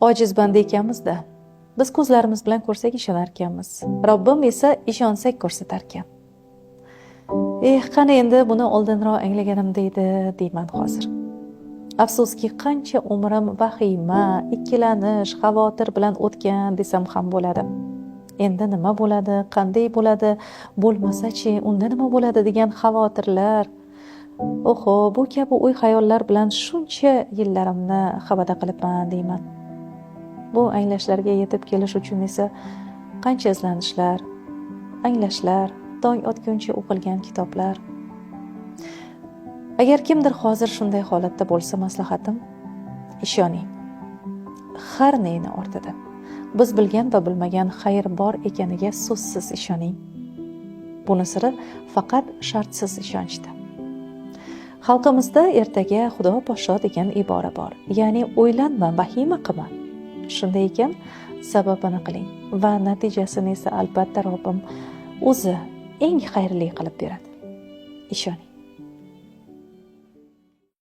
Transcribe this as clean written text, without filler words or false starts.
ojiz banda ekanmiz-da. Biz ko'zlarimiz bilan ko'rsak ishonar ekanmiz. Robbim esa ishonsak ko'rsatar ekan. Qani endi buni oldinroq anglaganimda edi deyman hozir. Afsuski qancha umrim vahima, ikkilanish, xavotir bilan o'tgan desam ham bo'ladi. Endi nima bo'ladi, qanday bo'ladi, bo'lmasa-chi, unda nima bo'ladi degan xavotirlar. Oho, bu kabi o'y-xayollar bilan shuncha yillarimni havada qilibman deyman. Bu anglashlarga yetib kelish uchun esa qancha izlanishlar, anglashlar, tong otguncha o'qilgan kitoblar. Agar kimdir hozir shunday holatda bo'lsa, maslahatim, ishoning. Har neyni ortida biz bilgan va bilmagan xayr bor ekaniga so'zsiz ishoning. Buni siri faqat shartsiz ishonchda. Xalqimizda ertaga Xudo poshsho degan ibora bor. Ya'ni o'ylanma, vahima qilma. Shunday ekan, sababini qiling va natijasini esa albatta Robbim o'zi eng xayrli qilib beradi. Ishoning.